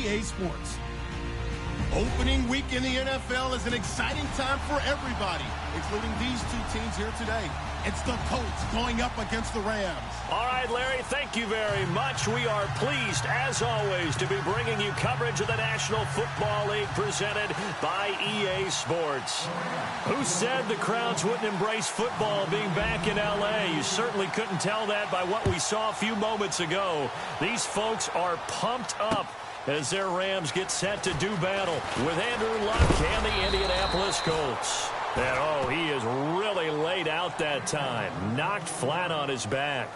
EA Sports. Opening week in the NFL is an exciting time for everybody, including these two teams here today. It's the Colts going up against the Rams. All right, Larry, thank you very much. We are pleased, as always, to be bringing you coverage of the National Football League presented by EA Sports. Who said the crowds wouldn't embrace football being back in L.A.? You certainly couldn't tell that by what we saw a few moments ago. These folks are pumped up as their Rams get set to do battle with Andrew Luck and the Indianapolis Colts. And, oh, he is really laid out that time. Knocked flat on his back.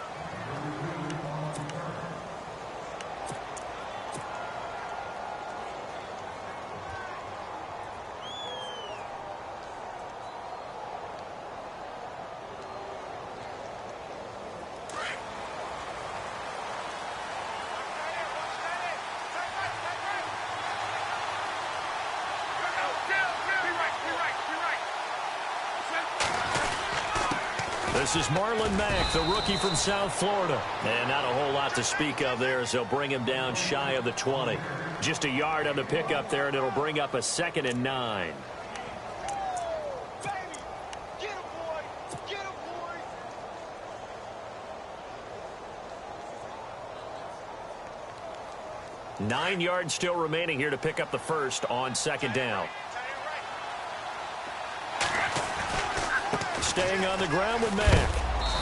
This is Marlon Mack, the rookie from South Florida. And not a whole lot to speak of there as they'll bring him down shy of the 20. Just a yard on the pickup there, and it'll bring up a 2nd and 9. Get him, boy! Get him, boy! 9 yards still remaining here to pick up the first on 2nd down. Staying on the ground with Mack.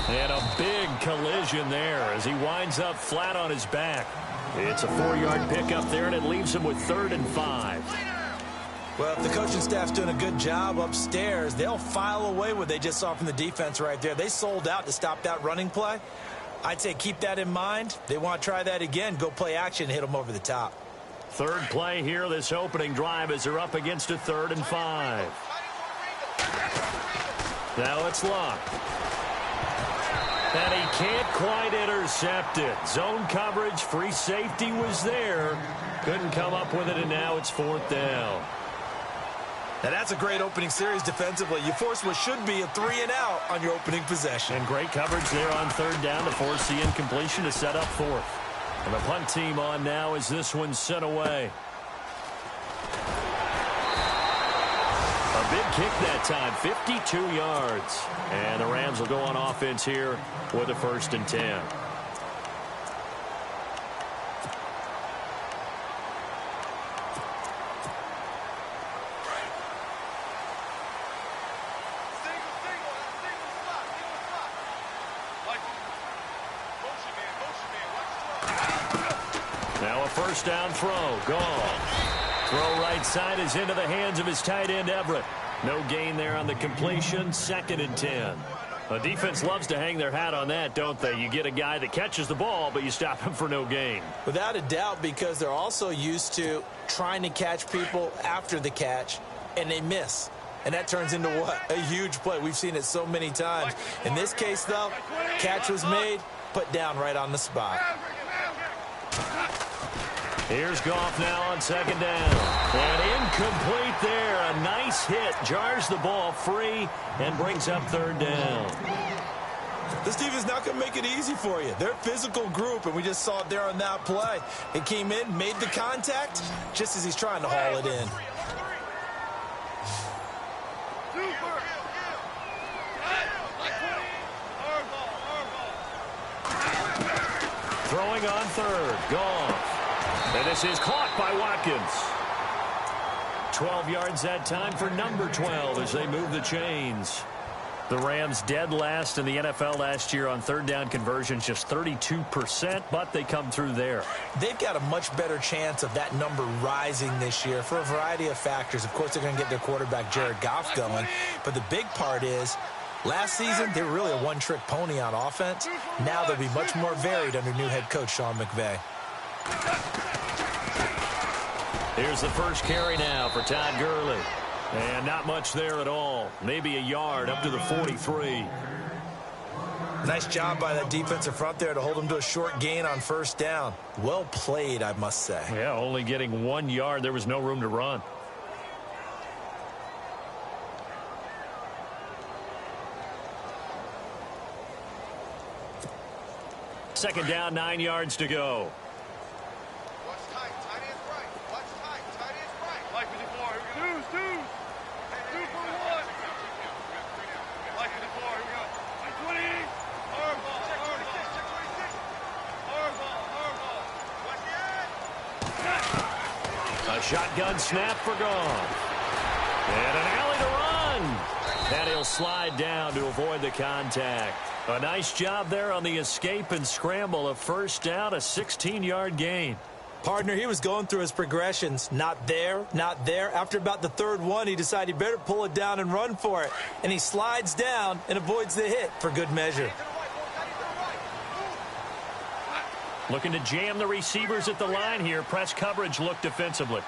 And a big collision there as he winds up flat on his back. It's a 4-yard pickup there, and it leaves him with 3rd and 5. Well, if the coaching staff's doing a good job upstairs, they'll file away what they just saw from the defense right there. They sold out to stop that running play. I'd say keep that in mind. They want to try that again. Go play action, hit them over the top. Third play here, this opening drive, as they're up against a 3rd and 5. Now it's Luck. And he can't quite intercept it. Zone coverage, free safety was there. Couldn't come up with it, and now it's 4th down. Now that's a great opening series defensively. You force what should be a 3-and-out on your opening possession. And great coverage there on 3rd down to force the incompletion to set up 4th. And the punt team on now as this one's sent away. A big kick that time, 52 yards. And the Rams will go on offense here with a 1st and 10. Now a 1st down throw, gone. Throw right side is into the hands of his tight end, Everett. No gain there on the completion, 2nd and 10. The defense loves to hang their hat on that, don't they? You get a guy that catches the ball, but you stop him for no gain. Without a doubt, because they're also used to trying to catch people after the catch, and they miss. And that turns into what? A huge play. We've seen it so many times. In this case, though, catch was made, put down right on the spot. Here's Goff now on 2nd down. And incomplete there. A nice hit. Jars the ball free and brings up 3rd down. This team is not going to make it easy for you. They're a physical group, and we just saw it there on that play. It came in, made the contact, just as he's trying to haul it in. Throwing on 3rd. Goff. And this is caught by Watkins. 12 yards that time for number 12 as they move the chains. The Rams dead last in the NFL last year on 3rd down conversions, just 32%, but they come through there. They've got a much better chance of that number rising this year for a variety of factors. Of course, they're going to get their quarterback, Jared Goff, going. But the big part is, last season, they were really a one-trick pony on offense. Now they'll be much more varied under new head coach Sean McVay. Here's the first carry now for Todd Gurley. And not much there at all. Maybe a yard up to the 43. Nice job by that defensive front there to hold him to a short gain on 1st down. Well played, I must say. Yeah, only getting 1 yard. There was no room to run. Second down, 9 yards to go. A shotgun snap for Goff. And an alley to run. And he'll slide down to avoid the contact. A nice job there on the escape and scramble. A first down, a 16-yard gain. Partner, he was going through his progressions. Not there, not there. After about the third one, he decided he better pull it down and run for it. And he slides down and avoids the hit for good measure. Looking to jam the receivers at the line here. Press coverage look defensively.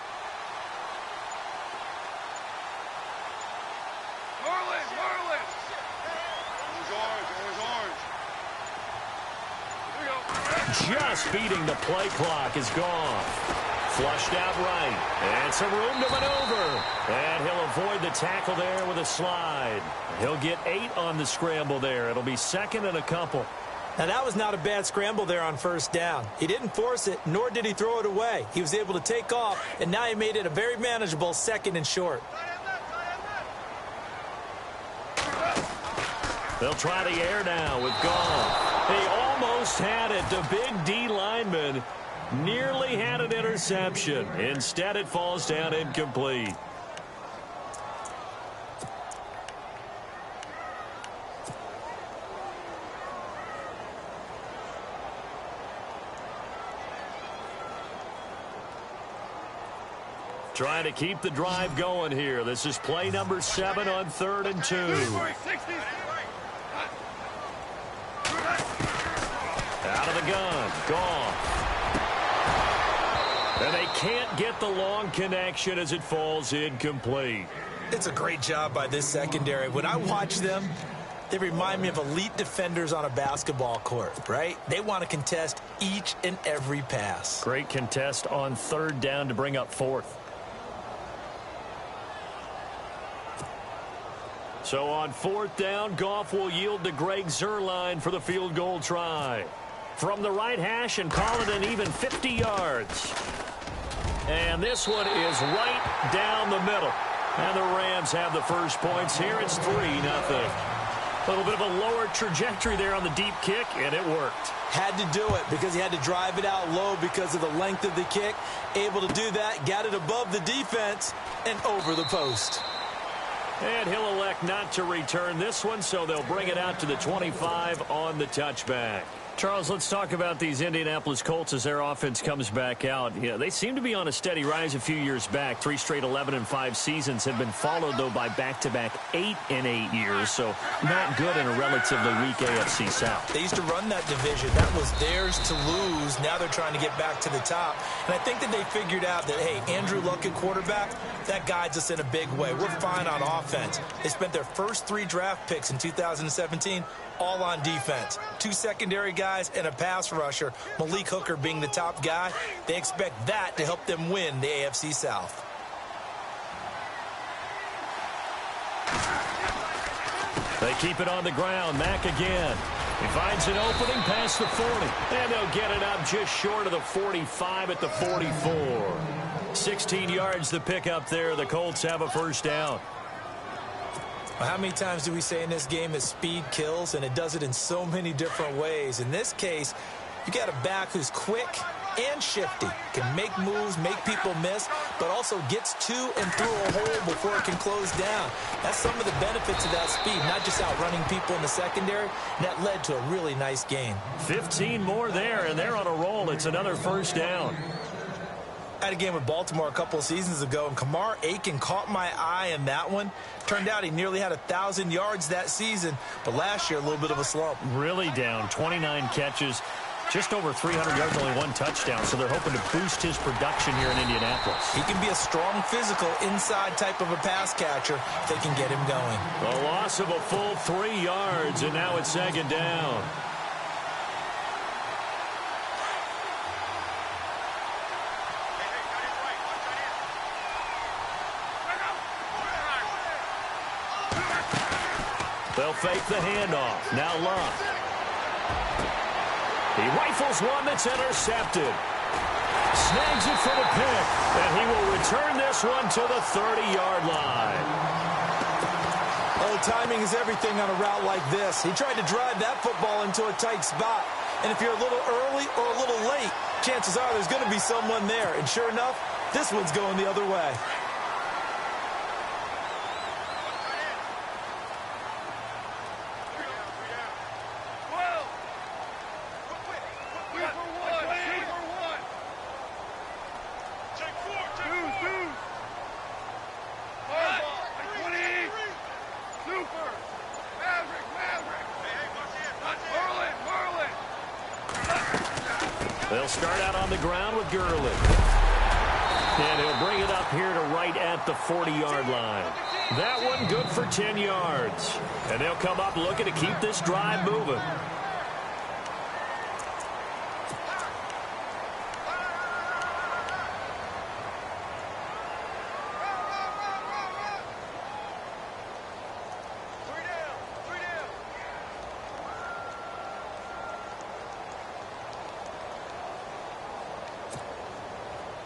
Just beating the play clock is gone. Flushed out right. And some room to maneuver. And he'll avoid the tackle there with a slide. He'll get 8 on the scramble there. It'll be second and a couple. Now, that was not a bad scramble there on first down. He didn't force it, nor did he throw it away. He was able to take off, and now he made it a very manageable second and short. They'll try the air now with Goff. He almost had it. The big D lineman nearly had an interception. Instead, it falls down incomplete. Trying to keep the drive going here. This is play number 7 on 3rd and 2. Out of the gun. Goff. And they can't get the long connection as it falls incomplete. It's a great job by this secondary. When I watch them, they remind me of elite defenders on a basketball court, right? They want to contest each and every pass. Great contest on 3rd down to bring up 4th. So on 4th down, Goff will yield to Greg Zuerlein for the field goal try. From the right hash and call it an even 50 yards. And this one is right down the middle. And the Rams have the first points here. It's 3-0. A little bit of a lower trajectory there on the deep kick, and it worked. Had to do it because he had to drive it out low because of the length of the kick. Able to do that, got it above the defense and over the post. And he'll elect not to return this one, so they'll bring it out to the 25 on the touchback. Charles, let's talk about these Indianapolis Colts as their offense comes back out. Yeah, they seem to be on a steady rise a few years back. 3 straight 11-5 seasons have been followed, though, by back-to-back 8-8 years. So not good in a relatively weak AFC South. They used to run that division. That was theirs to lose. Now they're trying to get back to the top. And I think that they figured out that, hey, Andrew Luck at quarterback, that guides us in a big way. We're fine on offense. They spent their first 3 draft picks in 2017 all on defense. 2 secondary guys and a pass rusher, Malik Hooker being the top guy. They expect that to help them win the AFC South. They keep it on the ground. Mack again. He finds an opening past the 40. And they'll get it up just short of the 45 at the 44. 16 yards the pickup there. The Colts have a first down. Well, how many times do we say in this game that speed kills, and it does it in so many different ways? In this case, you got a back who's quick and shifty, can make moves, make people miss, but also gets to and through a hole before it can close down. That's some of the benefits of that speed, not just outrunning people in the secondary. And that led to a really nice gain. 15 more there, and they're on a roll. It's another first down. I had a game with Baltimore a couple of seasons ago, and Kamar Aiken caught my eye in that one. Turned out he nearly had 1,000 yards that season, but last year a little bit of a slump. Really down, 29 catches, just over 300 yards, only 1 touchdown, so they're hoping to boost his production here in Indianapolis. He can be a strong physical inside type of a pass catcher if they can get him going. A loss of a full 3 yards, and now it's second down. They'll fake the handoff. Now Luck. He rifles one that's intercepted. Snags it for the pick. And he will return this one to the 30-yard line. Oh, timing is everything on a route like this. He tried to drive that football into a tight spot. And if you're a little early or a little late, chances are there's going to be someone there. And sure enough, This one's going the other way. They'll start out on the ground with Gurley. And he'll bring it up here to right at the 40-yard line. That one good for 10 yards. And they'll come up looking to keep this drive moving.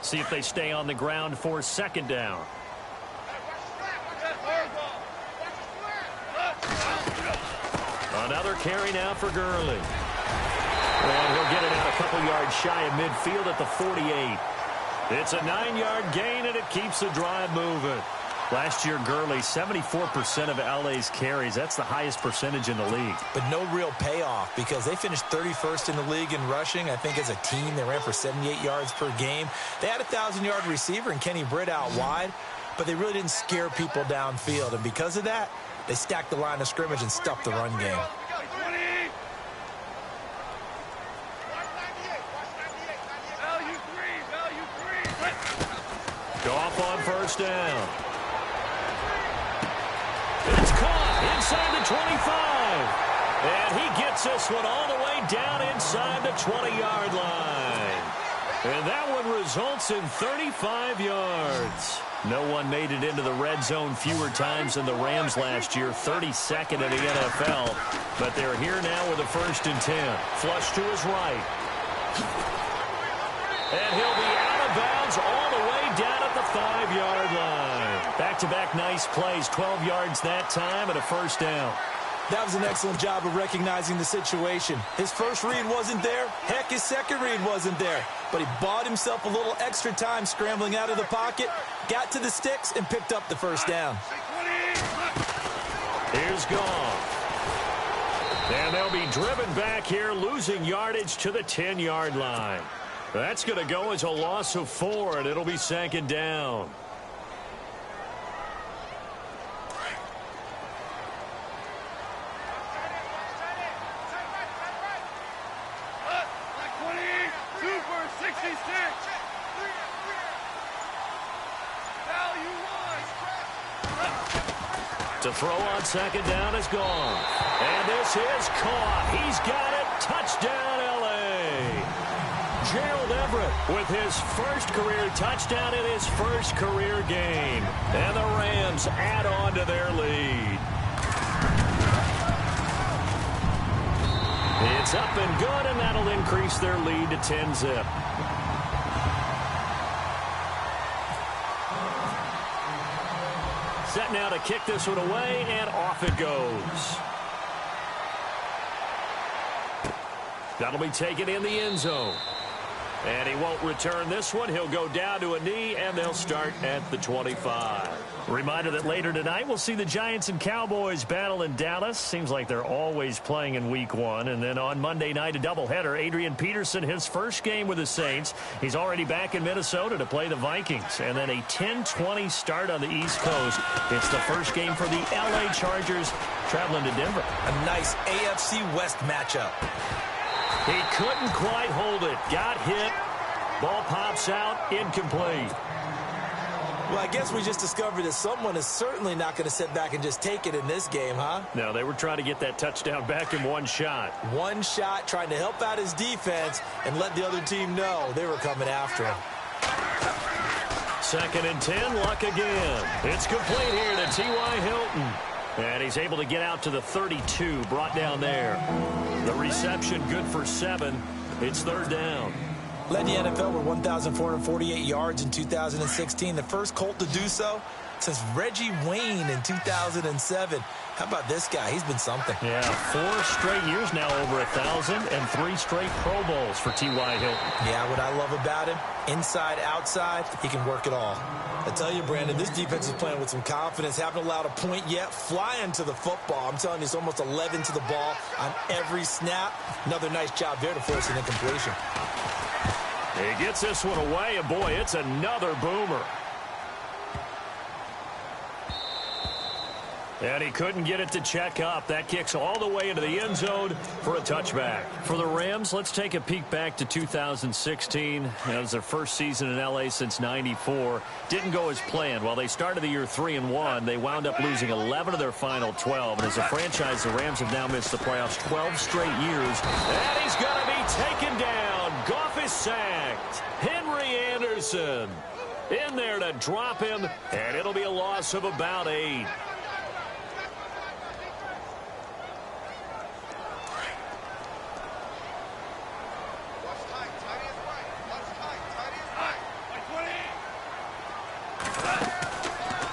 See if they stay on the ground for second down. Another carry now for Gurley. And he'll get it out a couple yards shy of midfield at the 48. It's a 9-yard gain, and it keeps the drive moving. Last year, Gurley, 74% of LA's carries. That's the highest percentage in the league. But no real payoff because they finished 31st in the league in rushing. I think as a team, they ran for 78 yards per game. They had a 1,000-yard receiver and Kenny Britt out wide, but they really didn't scare people downfield. And because of that, they stacked the line of scrimmage and stuffed the run game. Go off on first down. It's caught inside the 25. And he gets this one all the way down inside the 20-yard line. And that one results in 35 yards. No one made it into the red zone fewer times than the Rams last year, 32nd in the NFL. But they're here now with a 1st and 10. Flush to his right. And he'll be out of bounds all the way down at the 5-yard line. Back-to-back nice plays, 12 yards that time and a 1st down. That was an excellent job of recognizing the situation. His first read wasn't there. Heck, his second read wasn't there. But he bought himself a little extra time scrambling out of the pocket, got to the sticks, and picked up the 1st down. Here's Goff. And they'll be driven back here, losing yardage to the 10-yard line. That's going to go as a loss of 4, and it'll be 2nd down. To throw on 2nd down is gone. And this is caught. He's got it. Touchdown, L.A. Gerald Everett with his first career touchdown in his first career game. And the Rams add on to their lead. It's up and good, and that'll increase their lead to 10-zip. Set now to kick this one away, and off it goes. That'll be taken in the end zone. And he won't return this one. He'll go down to a knee, and they'll start at the 25. Reminder that later tonight we'll see the Giants and Cowboys battle in Dallas. Seems like they're always playing in Week 1. And then on Monday night, a doubleheader. Adrian Peterson, his first game with the Saints. He's already back in Minnesota to play the Vikings. And then a 10-20 start on the East Coast. It's the first game for the L.A. Chargers traveling to Denver. A nice AFC West matchup. He couldn't quite hold it. Got hit. Ball pops out. Incomplete. Well, I guess we just discovered that someone is certainly not going to sit back and just take it in this game, huh? No, they were trying to get that touchdown back in one shot. One shot, trying to help out his defense and let the other team know they were coming after him. 2nd and 10, luck again. It's complete here to T.Y. Hilton. And he's able to get out to the 32, brought down there. The reception good for 7. It's 3rd down. Led the NFL with 1,448 yards in 2016. The first Colt to do so. since Reggie Wayne in 2007. How about this guy? He's been something. Yeah, 4 straight years now over 1,000 and 3 straight Pro Bowls for T.Y. Hilton. Yeah, what I love about him, inside, outside, he can work it all. I tell you, Brandon, this defense is playing with some confidence. Haven't allowed a point yet. Flying to the football. I'm telling you, it's almost 11 to the ball on every snap. Another nice job there to force an incompletion. He gets this one away, and boy, it's another boomer. And he couldn't get it to check up. That kicks all the way into the end zone for a touchback. For the Rams, let's take a peek back to 2016. That was their first season in L.A. since '94. Didn't go as planned. While they started the year 3-1, they wound up losing 11 of their final 12. And as a franchise, the Rams have now missed the playoffs 12 straight years. And he's going to be taken down. Goff is sacked. Henry Anderson in there to drop him, and it'll be a loss of about 8.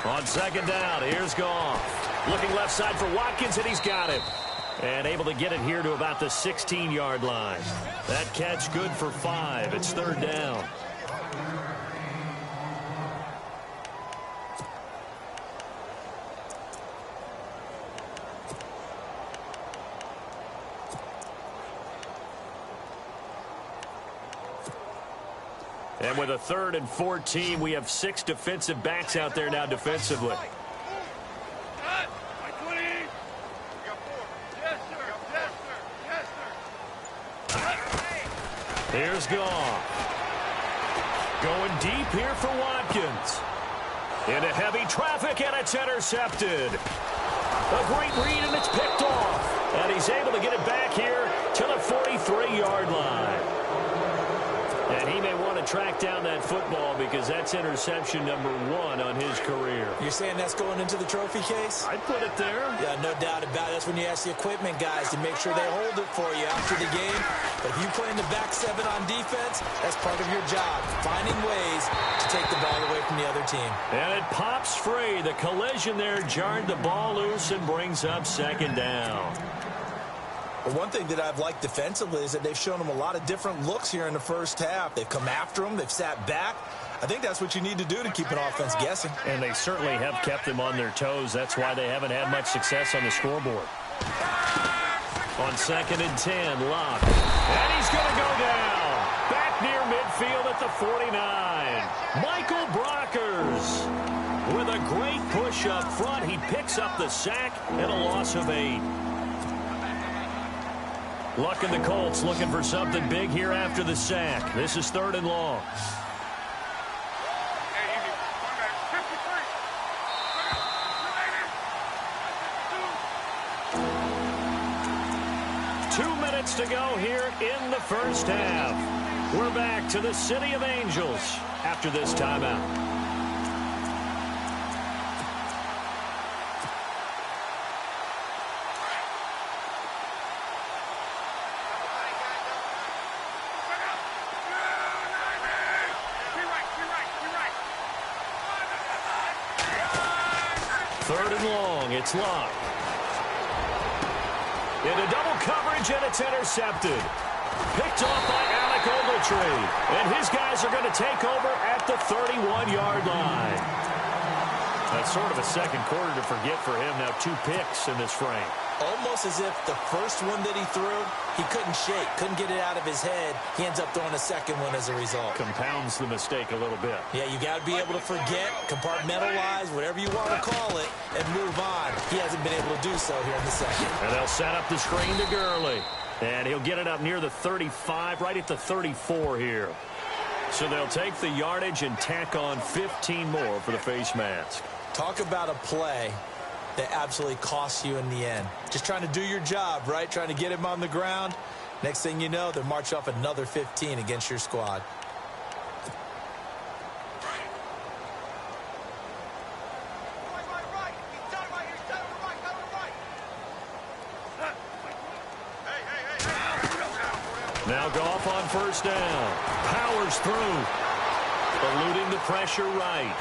On second down, here's Goff. Looking left side for Watkins, and he's got it. And able to get it here to about the 16-yard line. That catch good for 5. It's third down. And with a 3rd and 14, we have 6 defensive backs out there now defensively. Here's Goff. Going deep here for Watkins. Into heavy traffic, and it's intercepted. A great read, and it's picked off. And he's able to get it back here to the 43-yard line. And he may want to track down that football because that's interception number 1 on his career. You're saying that's going into the trophy case? I'd put it there. Yeah, no doubt about it. That's when you ask the equipment guys to make sure they hold it for you after the game. But if you play in the back 7 on defense, that's part of your job, finding ways to take the ball away from the other team. And it pops free. The collision there jarred the ball loose and brings up second down. Well, one thing that I've liked defensively is that they've shown them a lot of different looks here in the first half. They've come after them. They've sat back. I think that's what you need to do to keep an offense guessing. And they certainly have kept them on their toes. That's why they haven't had much success on the scoreboard. On 2nd and 10, Locke. And he's going to go down. Back near midfield at the 49. Michael Brockers with a great push up front. He picks up the sack and a loss of 8. Luck and the Colts looking for something big here after the sack. This is 3rd and long. To go here in the first half. We're back to the City of Angels after this timeout. Third and long, it's Locke. Into double coverage, and it's intercepted. Picked off by Alec Ogletree. And his guys are going to take over at the 31-yard line. That's sort of a second quarter to forget for him. Now 2 picks in this frame. Almost as if the first one that he threw, he couldn't shake, couldn't get it out of his head. He ends up throwing a second one as a result. Compounds the mistake a little bit. Yeah, you got to be able to forget, compartmentalize, whatever you want to call it, and move on. He hasn't been able to do so here in the second. And they'll set up the screen to Gurley. And he'll get it up near the 35, right at the 34 here. So they'll take the yardage and tack on 15 more for the face mask. Talk about a play that absolutely costs you in the end. Just trying to do your job, right? Trying to get him on the ground. Next thing you know, they'll march off another 15 against your squad. Now Goff on first down. Powers through. Eluding the pressure right.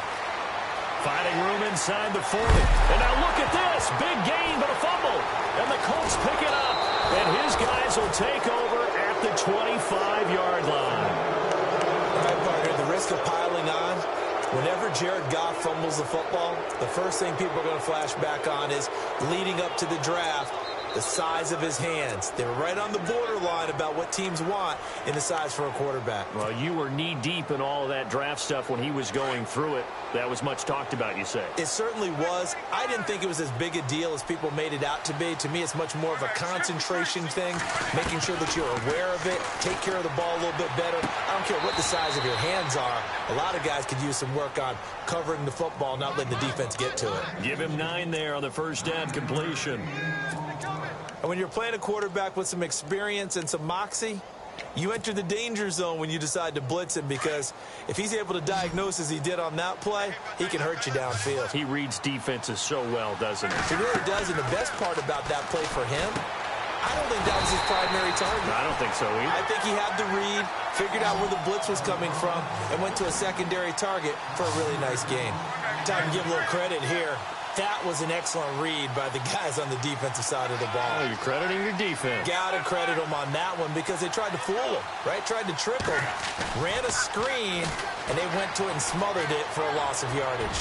Finding room inside the 40. And now look at this. Big gain, but a fumble. And the Colts pick it up. And his guys will take over at the 25-yard line. All right, partner, the risk of piling on. Whenever Jared Goff fumbles the football, the first thing people are going to flash back on is leading up to the draft, the size of his hands. They're right on the borderline about what teams want in the size for a quarterback. Well, you were knee-deep in all of that draft stuff when he was going through it. That was much talked about, you say. It certainly was. I didn't think it was as big a deal as people made it out to be. To me, it's much more of a concentration thing, making sure that you're aware of it, take care of the ball a little bit better. I don't care what the size of your hands are. A lot of guys could use some work on covering the football, not letting the defense get to it. Give him 9 there on the first down completion. And when you're playing a quarterback with some experience and some moxie, you enter the danger zone when you decide to blitz him, because if he's able to diagnose as he did on that play, he can hurt you downfield. He reads defenses so well, doesn't he? He really does, and the best part about that play for him, I don't think that was his primary target. I don't think so either. I think he had the read, figured out where the blitz was coming from, and went to a secondary target for a really nice game. Time to give a little credit here. That was an excellent read by the guys on the defensive side of the ball. Oh, you're crediting your defense. Got to credit them on that one, because they tried to fool him, right? Tried to trick him, ran a screen, and they went to it and smothered it for a loss of yardage.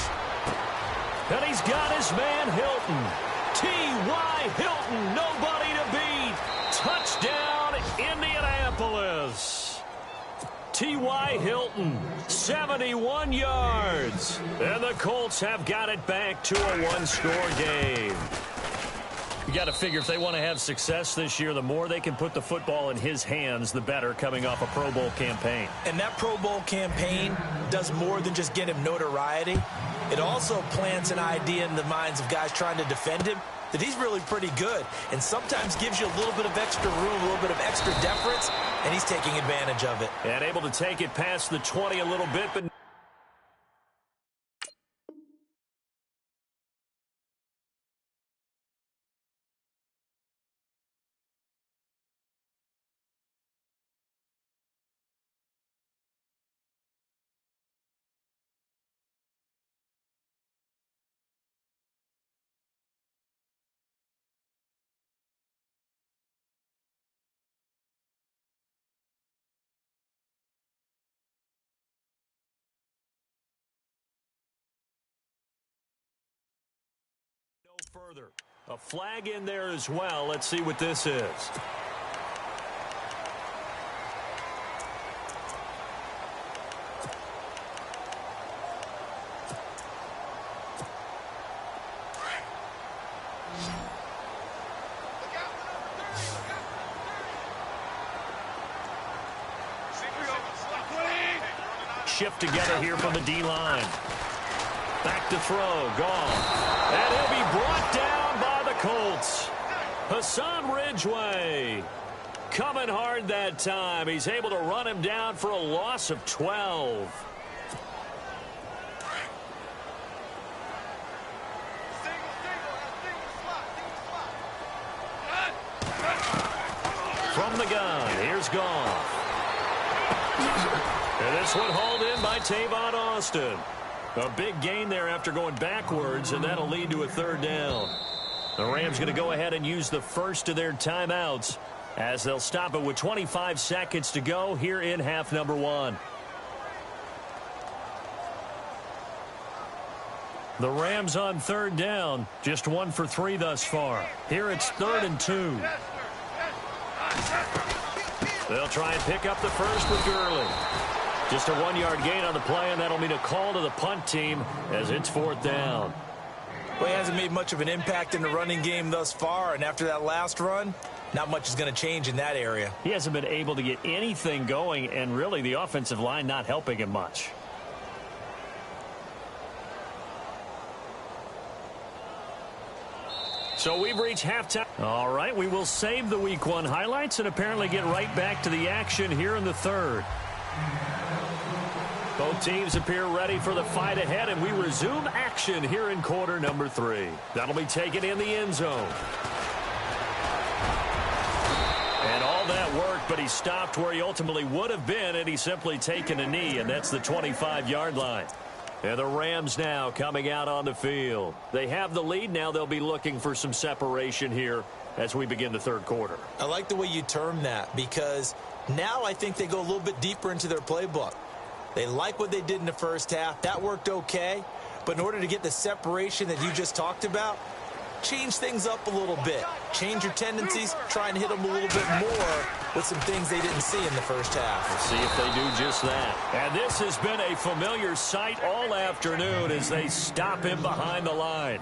And he's got his man Hilton. T.Y. Hilton, nobody to beat. Touchdown, Indianapolis. T.Y. Hilton, 71 yards. And the Colts have got it back to a one-score game. You got to figure if they want to have success this year, the more they can put the football in his hands, the better, coming off a Pro Bowl campaign. And that Pro Bowl campaign does more than just get him notoriety. It also plants an idea in the minds of guys trying to defend him that he's really pretty good, and sometimes gives you a little bit of extra room, a little bit of extra deference, and he's taking advantage of it. And able to take it past the 20 a little bit, but further. A flag in there as well. Let's see what this is. Shift together here from the D-line. Back to throw. Gone. And he'll be brought down by the Colts. Hassan Ridgeway coming hard that time. He's able to run him down for a loss of 12. From the gun, here's Goff. And this one hauled in by Tavon Austin. A big gain there after going backwards, and that'll lead to a third down. The Rams going to go ahead and use the first of their timeouts as they'll stop it with 25 seconds to go here in half number 1. The Rams on third down, just 1 for 3 thus far. Here it's 3rd and 2. They'll try and pick up the first with Gurley. Just a 1-yard gain on the play, and that'll mean a call to the punt team as it's 4th down. Well, he hasn't made much of an impact in the running game thus far, and after that last run, not much is going to change in that area. He hasn't been able to get anything going, and really the offensive line not helping him much. So we've reached halftime. All right, we will save the Week 1 highlights and apparently get right back to the action here in the third. Both teams appear ready for the fight ahead, and we resume action here in quarter number 3. That'll be taken in the end zone. And all that worked, but he stopped where he ultimately would have been, and he's simply taken a knee, and that's the 25-yard line. And the Rams now coming out on the field. They have the lead. Now they'll be looking for some separation here as we begin the third quarter. I like the way you term that, because now I think they go a little bit deeper into their playbook. They like what they did in the first half. That worked okay. But in order to get the separation that you just talked about, change things up a little bit. Change your tendencies, try and hit them a little bit more with some things they didn't see in the first half. Let's see if they do just that. And this has been a familiar sight all afternoon as they stop him behind the line.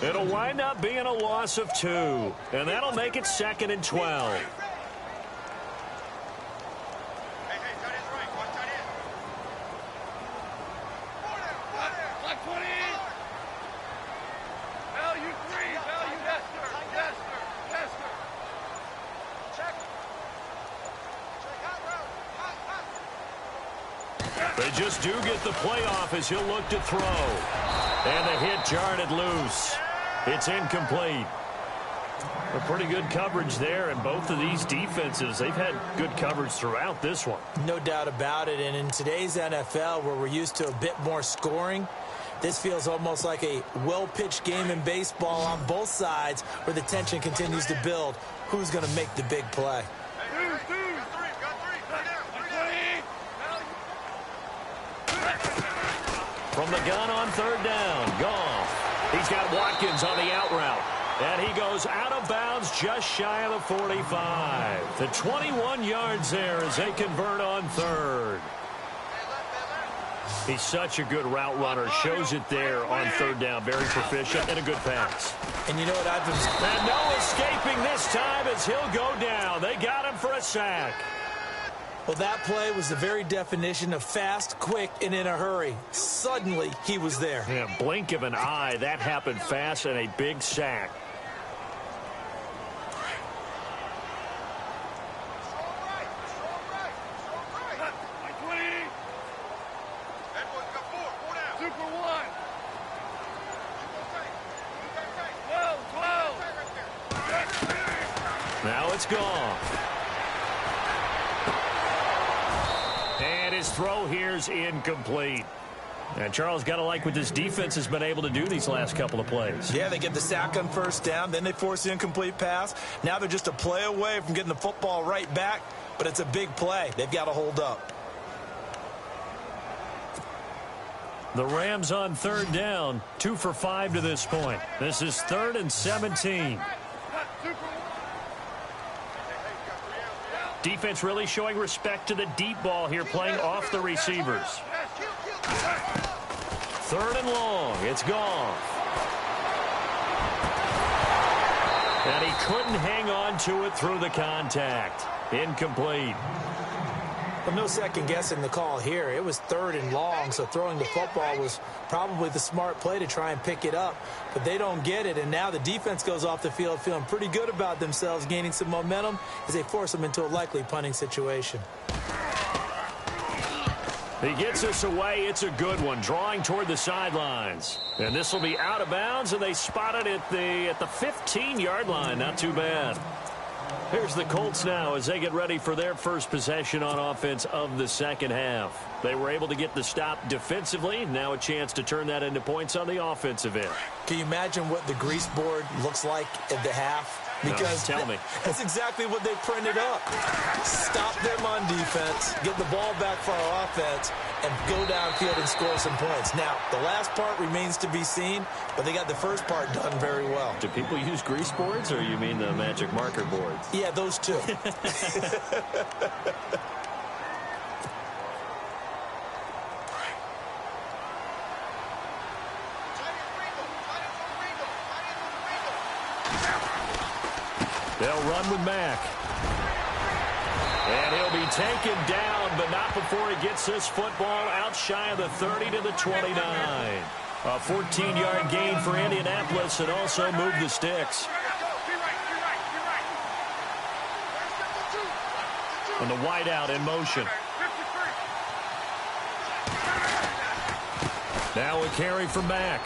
It'll wind up being a loss of 2, and that'll make it 2nd and 12. They just do get the playoff as he'll look to throw. And the hit jarred it loose. It's incomplete. A pretty good coverage there, and both of these defenses, they've had good coverage throughout this one. No doubt about it, and in today's NFL, where we're used to a bit more scoring, this feels almost like a well-pitched game in baseball on both sides where the tension continues to build. Who's going to make the big play? From the gun on 3rd down, Goff. He's got Watkins on the out route. And he goes out of bounds just shy of the 45. The 21 yards there as they convert on 3rd. He's such a good route runner. Shows it there on 3rd down. Very proficient and a good pass. And you know what, And no escaping this time as he'll go down. They got him for a sack. Well, that play was the very definition of fast, quick, and in a hurry. Suddenly, he was there. Yeah, blink of an eye. That happened fast and a big sack. Now it's gone. And his throw here's incomplete. And Charles, got to like what this defense has been able to do these last couple of plays. Yeah, they get the sack on 1st down, then they force the incomplete pass. Now they're just a play away from getting the football right back, but it's a big play. They've got to hold up. The Rams on 3rd down, 2 for 5 to this point. This is 3rd and 17. Defense really showing respect to the deep ball here, playing off the receivers. 3rd and long. It's gone. And he couldn't hang on to it through the contact. Incomplete. Well, no second guessing the call here. It was 3rd and long, so throwing the football was probably the smart play to try and pick it up. But they don't get it, and now the defense goes off the field feeling pretty good about themselves, gaining some momentum as they force them into a likely punting situation. He gets us away. It's a good one, drawing toward the sidelines. And this will be out of bounds, and they spot it at the 15-yard line. Not too bad. Here's the Colts now as they get ready for their first possession on offense of the second half. They were able to get the stop defensively. Now a chance to turn that into points on the offensive end. Can you imagine what the grease board looks like at the half? Because no, tell me. That's exactly what they printed up. Stop them on defense, get the ball back for our offense, and go downfield and score some points. Now, the last part remains to be seen, but they got the first part done very well. Do people use grease boards, or you mean the magic marker boards? Yeah, those two. They'll run with Mack. And he'll be taken down, but not before he gets this football out shy of the 30 to the 29. A 14-yard gain for Indianapolis and also move the sticks. And the wideout in motion. Now a carry from Mack.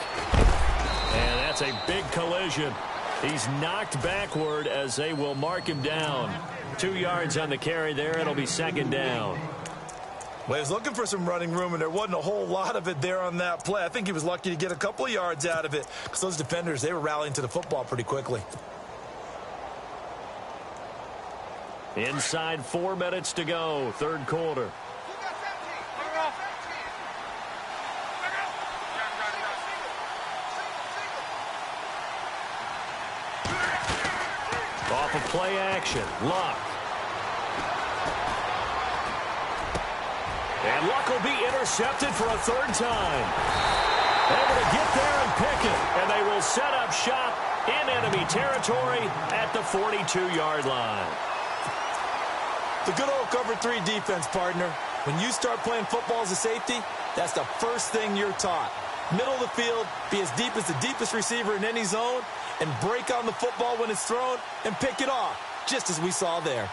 And that's a big collision. He's knocked backward as they will mark him down. 2 yards on the carry there. It'll be second down. Well, he was looking for some running room, and there wasn't a whole lot of it there on that play. I think he was lucky to get a couple of yards out of it because those defenders, they were rallying to the football pretty quickly. Inside 4 minutes to go, third quarter. Off of play action, Luck. And Luck will be intercepted for a third time. Able to get there and pick it. And they will set up shop in enemy territory at the 42-yard line. The good old cover 3 defense, partner. When you start playing football as a safety, that's the first thing you're taught. Middle of the field, be as deep as the deepest receiver in any zone, and break on the football when it's thrown and pick it off, just as we saw there.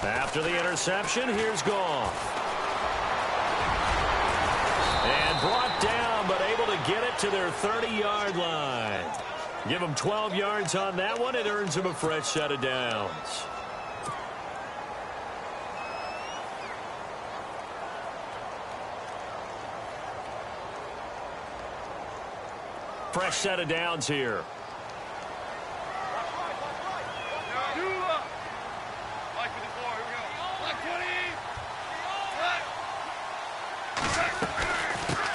After the interception, here's Goff. And brought down, but able to get it to their 30-yard line. Give them 12 yards on that one. It earns them a fresh set of downs. Fresh set of downs here.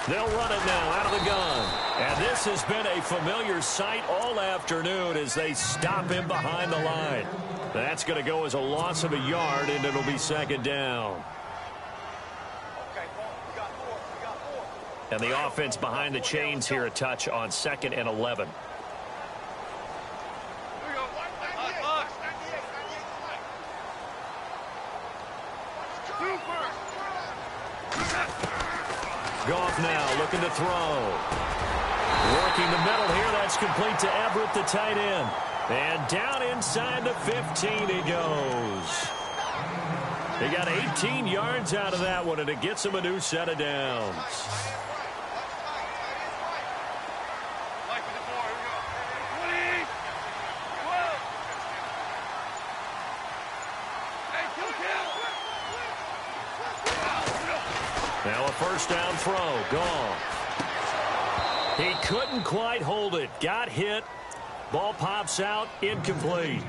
They'll run it now out of the gun. And this has been a familiar sight all afternoon as they stop him behind the line. That's going to go as a loss of a yard, and it'll be second down. And the offense behind the chains here a touch on 2nd and 11. Goff now looking to throw. Working the middle here. That's complete to Everett, the tight end. And down inside the 15 he goes. He got 18 yards out of that one, and it gets him a new set of downs. Now a first down throw. Goff. He couldn't quite hold it. Got hit. Ball pops out. Incomplete.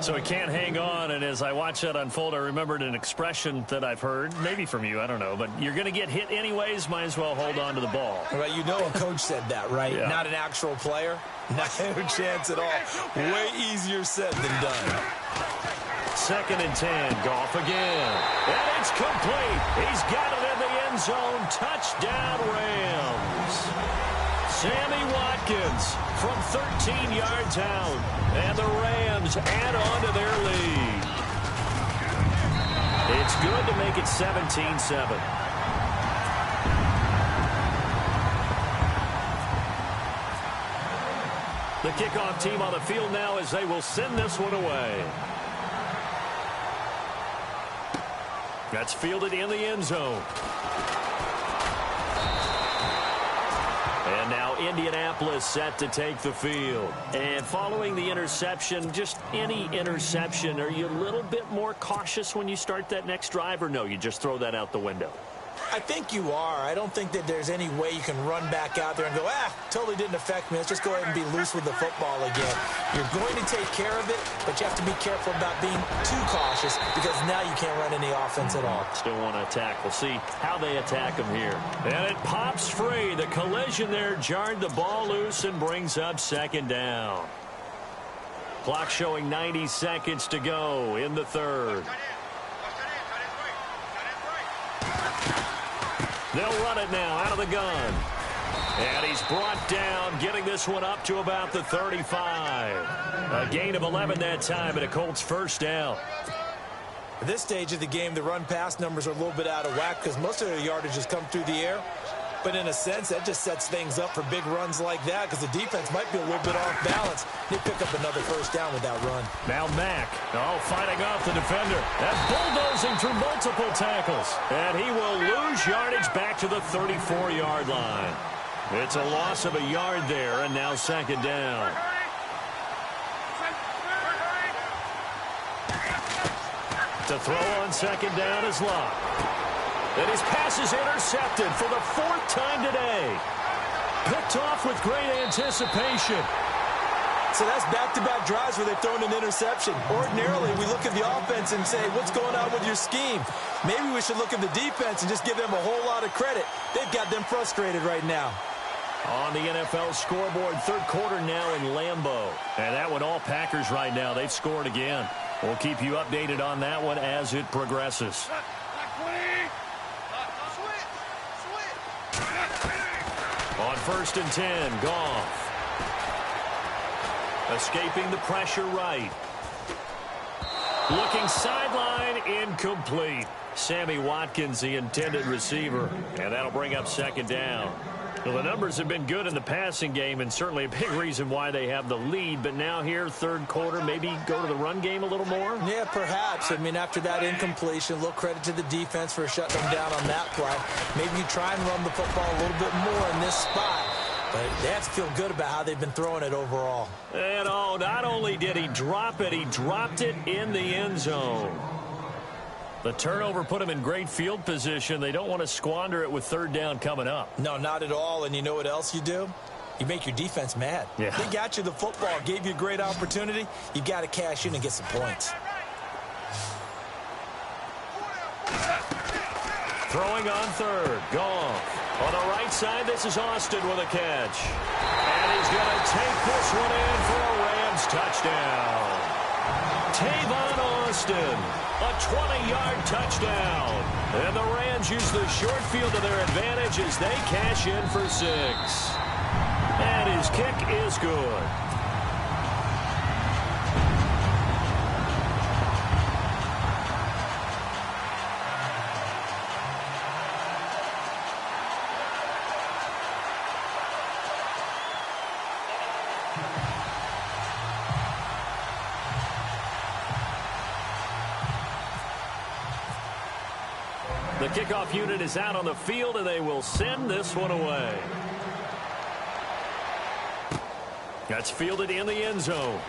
So he can't hang on, and as I watch that unfold, I remembered an expression that I've heard, maybe from you, I don't know, but you're going to get hit anyways, might as well hold on to the ball. Well, you know a coach said that, right? Yeah. Not an actual player. Not a chance at all. Way easier said than done. 2nd and 10. Goff again. And it's complete. He's got it in the end zone. Touchdown, Rams. Sammy Watkins from 13 yards out. And the Rams add on to their lead. It's good to make it 17-7. The kickoff team on the field now as they will send this one away. That's fielded in the end zone. And now Indianapolis set to take the field. And following the interception, just any interception, are you a little bit more cautious when you start that next drive, or no, you just throw that out the window? I think you are. I don't think that there's any way you can run back out there and go, totally didn't affect me. Let's just go ahead and be loose with the football again. You're going to take care of it, but you have to be careful about being too cautious because now you can't run any offense at all. Still want to attack. We'll see how they attack him here. And it pops free. The collision there jarred the ball loose and brings up second down. Clock showing 90 seconds to go in the third. They'll run it now out of the gun. And he's brought down, getting this one up to about the 35. A gain of 11 that time, and a Colts first down. At this stage of the game, the run-pass numbers are a little bit out of whack because most of their yardage has come through the air. But in a sense, that just sets things up for big runs like that because the defense might be a little bit off balance. They pick up another first down with that run. Now Mack, fighting off the defender. And bulldozing through multiple tackles. And he will lose yardage back to the 34-yard line. It's a loss of a yard there, and now second down. To throw on second down is Locke. And his pass is intercepted for the 4th time today. Picked off with great anticipation. So that's back-to-back drives where they've thrown an interception. Ordinarily, we look at the offense and say, what's going on with your scheme? Maybe we should look at the defense and just give them a whole lot of credit. They've got them frustrated right now. On the NFL scoreboard, third quarter now in Lambeau. And that one all Packers right now. They've scored again. We'll keep you updated on that one as it progresses. On 1st and 10, Goff. Escaping the pressure right. Looking sideline, incomplete. Sammy Watkins, the intended receiver. And that'll bring up second down. Well, the numbers have been good in the passing game, and certainly a big reason why they have the lead. But now here, third quarter, maybe go to the run game a little more? Yeah, perhaps. I mean, after that incompletion, a little credit to the defense for shutting them down on that play. Maybe you try and run the football a little bit more in this spot. But they have to feel good about how they've been throwing it overall. And not only did he drop it, he dropped it in the end zone. The turnover put them in great field position. They don't want to squander it with third down coming up. No, not at all. And you know what else you do? You make your defense mad. Yeah. They got you the football, gave you a great opportunity. You got to cash in and get some points. Throwing on third. Goff. On the right side, this is Austin with a catch. And he's going to take this one in for a Rams touchdown. Tavon Austin, a 20-yard touchdown. And the Rams use the short field to their advantage as they cash in for 6. And his kick is good. The kickoff unit is out on the field, and they will send this one away. That's fielded in the end zone.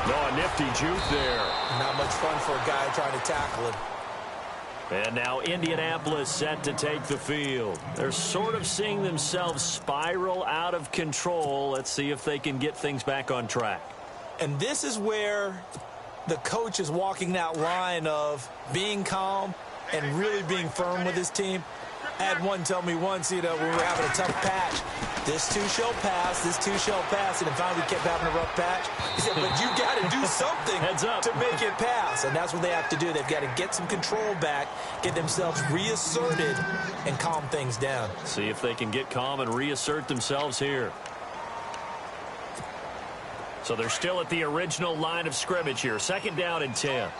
A nifty juke there. Not much fun for a guy trying to tackle him. And now Indianapolis set to take the field. They're sort of seeing themselves spiral out of control. Let's see if they can get things back on track. And this is where the coach is walking that line of being calm and really being firm with his team. I had one tell me once, when we were having a tough patch, this too shall pass, this too shall pass, and then finally we kept having a rough patch. He said, but you got to do something to make it pass, and that's what they have to do. They've got to get some control back, get themselves reasserted, and calm things down. See if they can get calm and reassert themselves here. So they're still at the original line of scrimmage here. Second down and 10.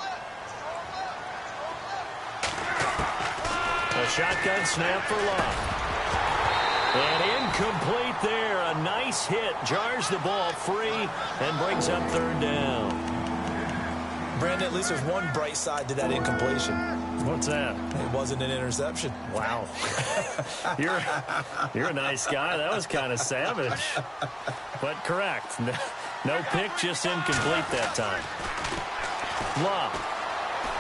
A shotgun snap for Locke. And incomplete there. A nice hit. Jars the ball free and brings up third down. Brandon, at least there's one bright side to that incompletion. What's that? It wasn't an interception. Wow. You're a nice guy. That was kind of savage. But correct. No pick, just incomplete that time. Locke.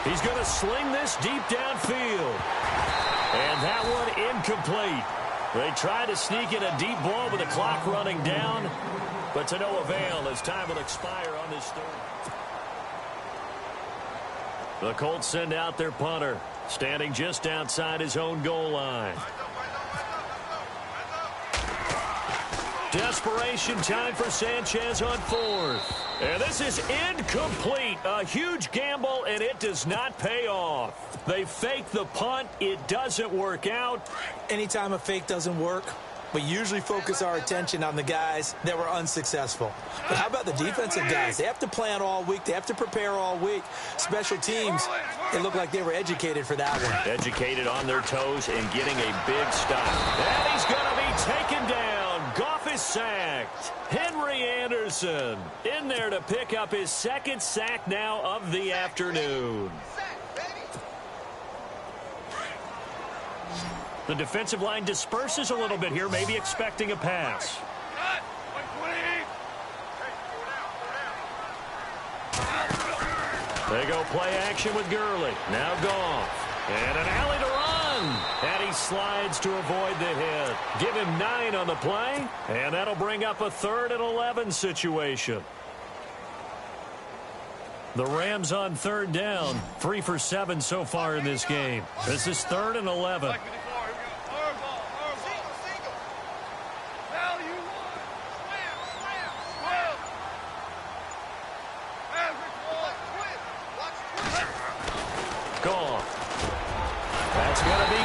He's going to sling this deep downfield. And that one incomplete. They tried to sneak in a deep ball with the clock running down, but to no avail as time will expire on this third. The Colts send out their punter, standing just outside his own goal line. Desperation time for Sanchez on fourth. And this is incomplete. A huge gamble, and it does not pay off. They fake the punt. It doesn't work out. Anytime a fake doesn't work, we usually focus our attention on the guys that were unsuccessful. But how about the defensive guys? They have to plan all week. They have to prepare all week. Special teams, It looked like they were educated for that one. Educated on their toes and getting a big stop. And he's going to be taken down. Goff is sacked. Henry Anderson in there to pick up his second sack now of the afternoon. The defensive line disperses a little bit here, maybe expecting a pass. They go play action with Gurley. Now Goff. And an alley to run. And he slides to avoid the hit. Give him 9 on the play. And that'll bring up a 3rd and 11 situation. The Rams on 3rd down. 3 for 7 so far in this game. This is 3rd and 11.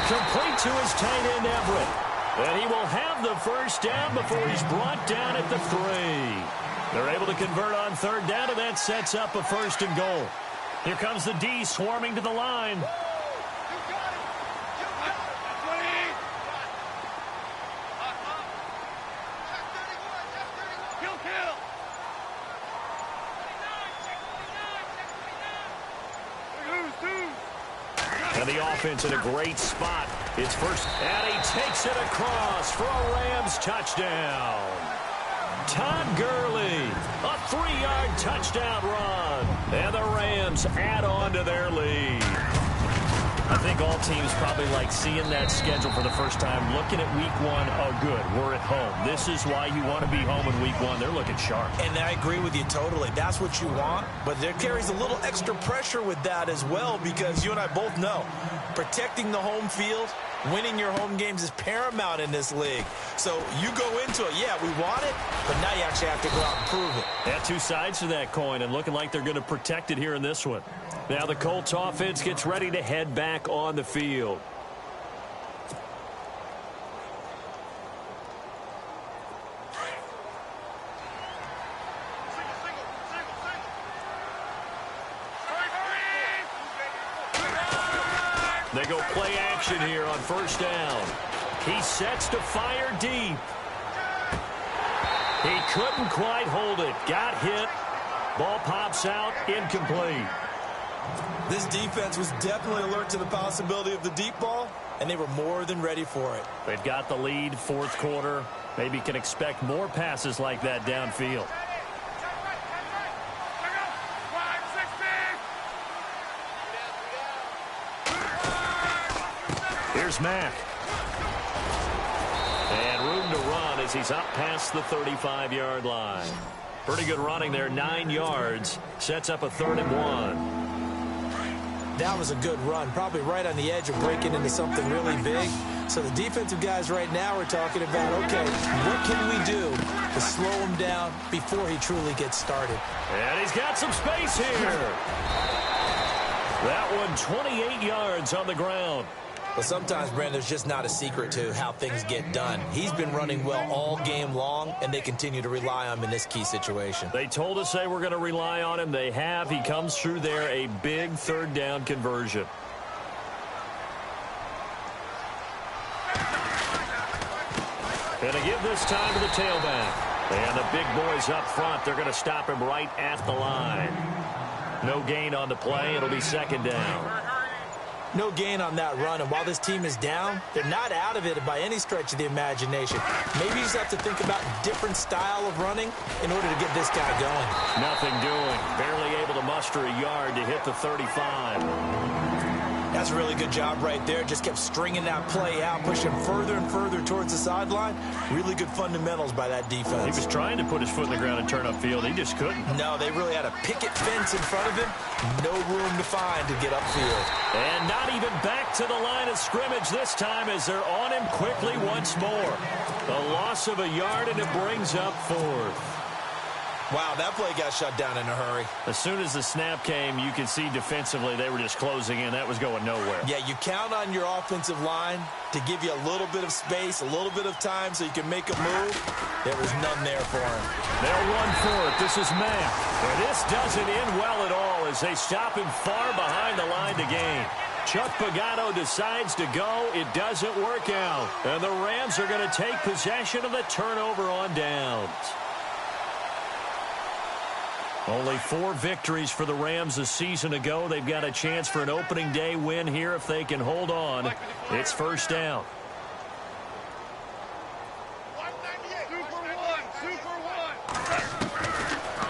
Complete to his tight end, Everett. And he will have the first down before he's brought down at the 3. They're able to convert on 3rd down, and that sets up a 1st and goal. Here comes the D swarming to the line. And the offense in a great spot. It's first, and he takes it across for a Rams touchdown. Todd Gurley, a 3-yard touchdown run. And the Rams add on to their lead. I think all teams probably like seeing that schedule for the first time, looking at week 1. Oh, good, we're at home. This is why you want to be home in week 1. They're looking sharp. And I agree with you totally. That's what you want. But there carries a little extra pressure with that as well, because you and I both know protecting the home field, winning your home games is paramount in this league. So you go into it, yeah, we want it, but now you actually have to go out and prove it. Yeah, 2 sides to that coin, and looking like they're going to protect it here in this one. Now the Colts offense gets ready to head back on the field. They go play action here on 1st down. He sets to fire deep. He couldn't quite hold it. Got hit. Ball pops out. Incomplete. This defense was definitely alert to the possibility of the deep ball, and they were more than ready for it. They've got the lead, 4th quarter. Maybe can expect more passes like that downfield. Here's Mack. And room to run as he's up past the 35-yard line. Pretty good running there, 9 yards. Sets up a 3rd and 1. That was a good run, probably right on the edge of breaking into something really big. So the defensive guys right now are talking about, okay, what can we do to slow him down before he truly gets started? And he's got some space here. That one 28 yards on the ground. But sometimes, Brandon, there's just not a secret to how things get done. He's been running well all game long, and they continue to rely on him in this key situation. They told us they were going to rely on him. They have. He comes through there, a big 3rd down conversion. Going to give this time to the tailback. And the big boys up front, they're going to stop him right at the line. No gain on the play. It'll be 2nd down. No gain on that run, and while this team is down, they're not out of it by any stretch of the imagination. Maybe you just have to think about a different style of running in order to get this guy going. Nothing doing. Barely able to muster a yard to hit the 35. That's a really good job right there. Just kept stringing that play out, pushing further and further towards the sideline. Really good fundamentals by that defense. He was trying to put his foot in the ground and turn upfield. He just couldn't. No, they really had a picket fence in front of him. No room to find to get upfield. And not even back to the line of scrimmage this time as they're on him quickly once more. A loss of a yard, and it brings up 4th. Wow, that play got shut down in a hurry. As soon as the snap came, you could see defensively they were just closing in. That was going nowhere. Yeah, you count on your offensive line to give you a little bit of space, a little bit of time so you can make a move. There was none there for him. They'll run for it. This is Mack. And this doesn't end well at all as they stop him far behind the line to gain. Chuck Pagano decides to go. It doesn't work out. And the Rams are going to take possession of the turnover on downs. Only 4 victories for the Rams a season ago. They've got a chance for an opening day win here if they can hold on. It's first down.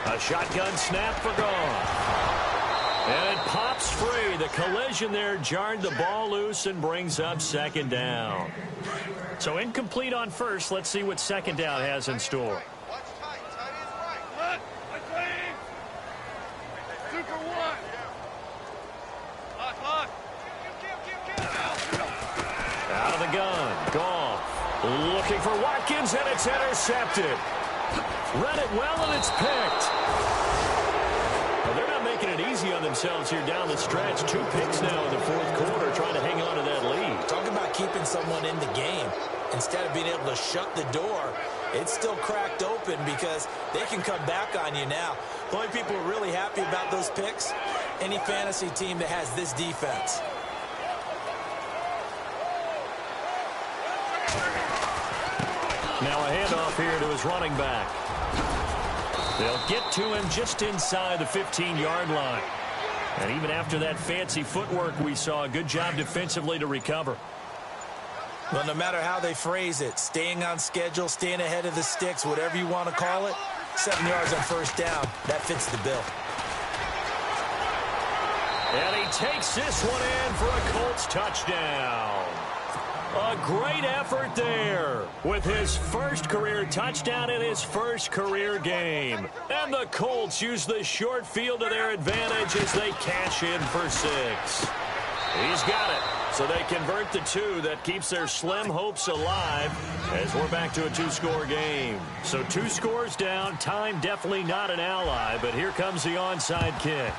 A shotgun snap for gone. And it pops free. The collision there jarred the ball loose and brings up second down. So incomplete on first. Let's see what second down has in store. Out of the gun. Goff looking for Watkins, and it's intercepted. Read it well, and it's picked. Well, they're not making it easy on themselves here down the stretch. 2 picks now in the fourth quarter, trying to hang on to that lead. Talk about keeping someone in the game. Instead of being able to shut the door, it's still cracked open because they can come back on you now. The only people who are really happy about those picks, any fantasy team that has this defense. Now a handoff here to his running back. They'll get to him just inside the 15-yard line. And even after that fancy footwork we saw, a good job defensively to recover. Well, no matter how they phrase it, staying on schedule, staying ahead of the sticks, whatever you want to call it, 7 yards on first down, that fits the bill. And he takes this one in for a Colts touchdown. A great effort there with his first career touchdown in his first career game. And the Colts use the short field to their advantage as they cash in for 6. He's got it. So they convert the 2. That keeps their slim hopes alive as we're back to a 2-score game. So 2 scores down. Time definitely not an ally, but here comes the onside kick.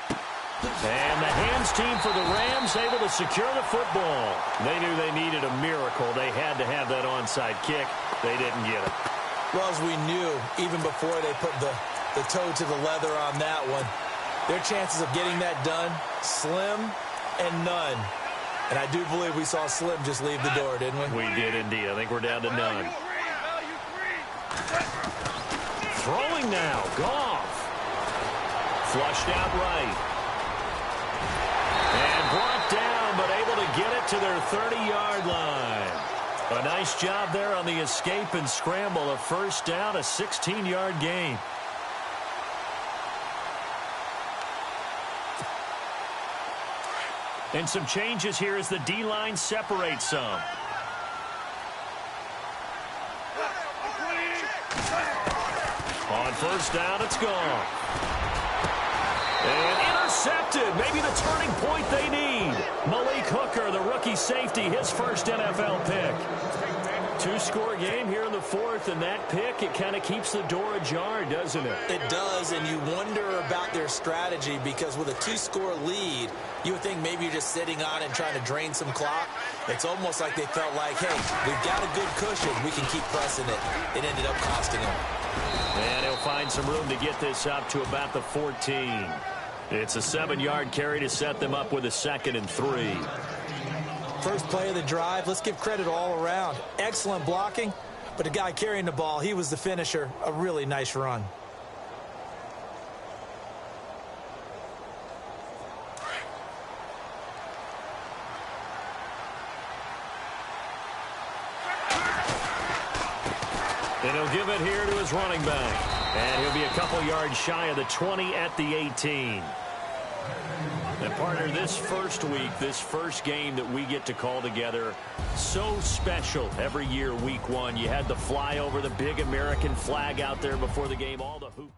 And the hands team for the Rams able to secure the football. They knew they needed a miracle. They had to have that onside kick. They didn't get it. Well, as we knew, even before they put the toe to the leather on that one, their chances of getting that done, slim and none. And I do believe we saw Slim just leave the door, didn't we? We did indeed. I think we're down to none. Throwing now. Goff. Flushed out right. And brought down, but able to get it to their 30-yard line. A nice job there on the escape and scramble. A first down, a 16-yard gain. And some changes here as the D-line separates some. On first down, it's gone. And intercepted. Maybe the turning point they need. Malik Hooker, the rookie safety, his first NFL pick. 2-score game here in the fourth, and that pick, it kind of keeps the door ajar, doesn't it? It does, and you wonder about their strategy because with a 2-score lead, you would think maybe you're just sitting on and trying to drain some clock. It's almost like they felt like, hey, we've got a good cushion. We can keep pressing it. It ended up costing them. And he'll find some room to get this up to about the 14. It's a 7-yard carry to set them up with a 2nd and 3. First play of the drive, let's give credit all around. Excellent blocking, but the guy carrying the ball, he was the finisher. A really nice run. And he'll give it here to his running back. And he'll be a couple yards shy of the 20 at the 18. And partner, this first week, this first game that we get to call together, so special every year, week 1. You had the flyover, the big American flag out there before the game, all the hoop.